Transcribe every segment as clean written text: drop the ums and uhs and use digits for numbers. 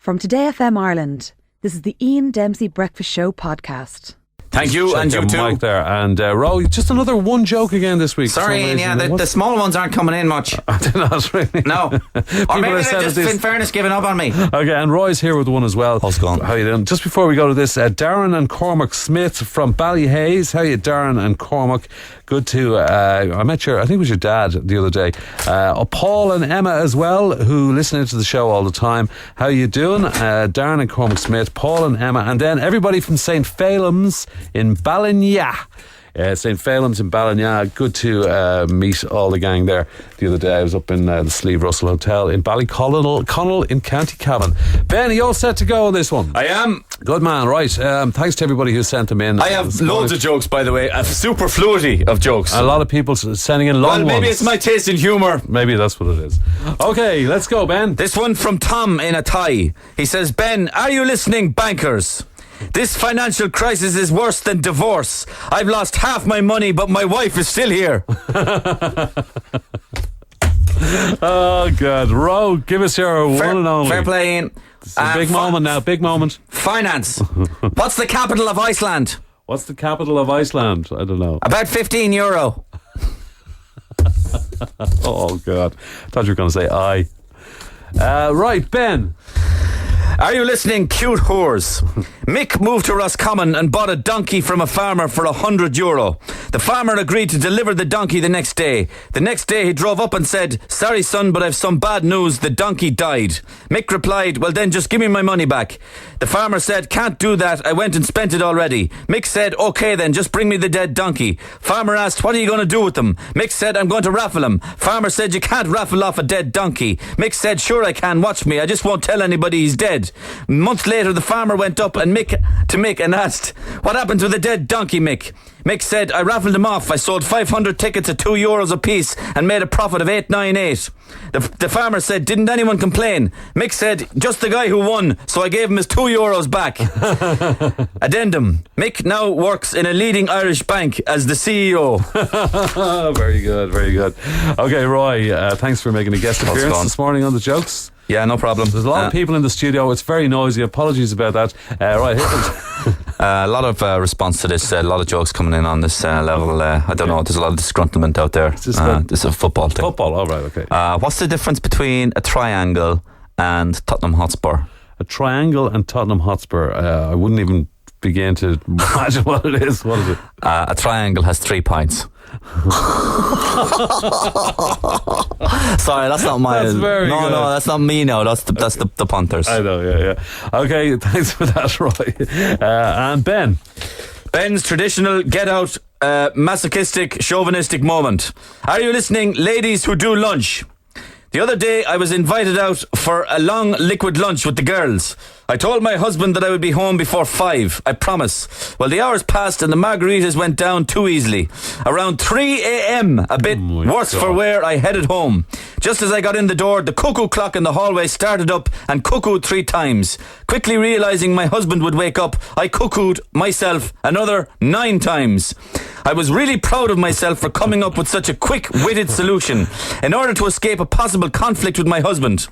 From Today FM Ireland, this is the Ian Dempsey Breakfast Show podcast. Thank you, and you too. Mike there. And Ro, just another one joke again this week. Sorry, Ian, the small ones aren't coming in much. Not really. No. Or maybe they're just, in fairness, giving up on me. Okay, and Roy's here with one as well. How's it going? How you doing? Just before we go to this, Darren and Cormac Smith from Ballyhaise. How you, Darren and Cormac? Good to, I met I think it was your dad the other day. Paul and Emma as well, who listen to the show all the time. How you doing? Darren and Cormac Smith, Paul and Emma, and then everybody from St. Phelim's in Ballinya. St. Phelim's in Ballinya. Good to meet all the gang there. The other day I was up in the Sleeve Russell Hotel in Ballyconnell in County Cavan. Ben, are you all set to go on this one? I am. Good man, right. Thanks to everybody who sent them in. I have loads of jokes, by the way. A super fluidity of jokes. A lot of people sending in long ones. Well, maybe it's my taste in humour. Maybe that's what it is. Okay, let's go, Ben. This one from Tom in a tie. He says, Ben, are you listening, bankers? This financial crisis is worse than divorce. I've lost half my money, but my wife is still here. Oh, God. Ro, give us your one and only. Fair play, Ian. It's a big moment now, big moment. Finance. What's the capital of Iceland? What's the capital of Iceland? I don't know. About €15. Oh, God. I thought you were going to say I. Right, Ben. Are you listening, cute whores? Mick moved to Roscommon and bought a donkey from a farmer for €100. The farmer agreed to deliver the donkey the next day. The next day he drove up and said, sorry son, but I've some bad news, the donkey died. Mick replied, well then just give me my money back. The farmer said, can't do that, I went and spent it already. Mick said, okay then, just bring me the dead donkey. Farmer asked, what are you going to do with them? Mick said, I'm going to raffle him. Farmer said, you can't raffle off a dead donkey. Mick said, sure I can, watch me, I just won't tell anybody he's dead. Months later, the farmer went up and Mick and asked, what happened to the dead donkey, Mick? Mick said, I raffled him off. I sold 500 tickets at €2 a piece and made a profit of 898. The farmer said, didn't anyone complain? Mick said, just the guy who won, so I gave him his €2 back. Addendum, Mick now works in a leading Irish bank as the CEO. Very good, very good. Okay, Roy, thanks for making a guest appearance this morning on the jokes. Yeah, no problem. There's a lot of people in the studio. It's very noisy. Apologies about that. Right, a lot of response to this. A lot of jokes coming in on this level. I don't know. There's a lot of disgruntlement out there. This is a football thing. Football, all right, okay. What's the difference between a triangle and Tottenham Hotspur? A triangle and Tottenham Hotspur. I wouldn't even begin to imagine what it is. What is it? A triangle has 3 points. Sorry, that's not my. That's very good. No, that's not me. No, that's the punters. I know. Yeah. Okay, thanks for that, Roy. And Ben. Ben's traditional get out, masochistic, chauvinistic moment. Are you listening, ladies who do lunch? The other day I was invited out for a long liquid lunch with the girls. I told my husband that I would be home before 5, I promise. Well, the hours passed and the margaritas went down too easily. Around 3 a.m, a bit worse for wear, I headed home. Just as I got in the door, the cuckoo clock in the hallway started up and cuckooed 3 times. Quickly realising my husband would wake up, I cuckooed myself another 9 times. I was really proud of myself for coming up with such a quick-witted solution in order to escape a possible conflict with my husband.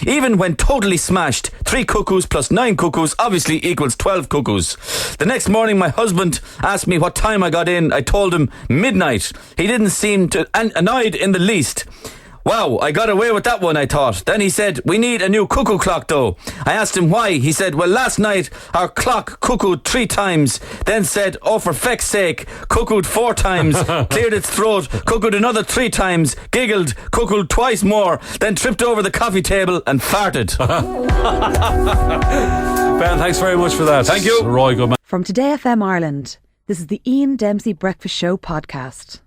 Even when totally smashed, 3 cuckoos plus 9 cuckoos obviously equals 12 cuckoos. The next morning my husband asked me what time I got in. I told him midnight. He didn't seem annoyed in the least. Wow, I got away with that one, I thought. Then he said, we need a new cuckoo clock though. I asked him why. He said, well, last night our clock cuckooed 3 times, then said, oh, for feck's sake, cuckooed 4 times, cleared its throat, cuckooed another 3 times, giggled, cuckooed twice more, then tripped over the coffee table and farted. Ben, thanks very much for that. Thank you. Roy, good man. From Today FM Ireland, this is the Ian Dempsey Breakfast Show podcast.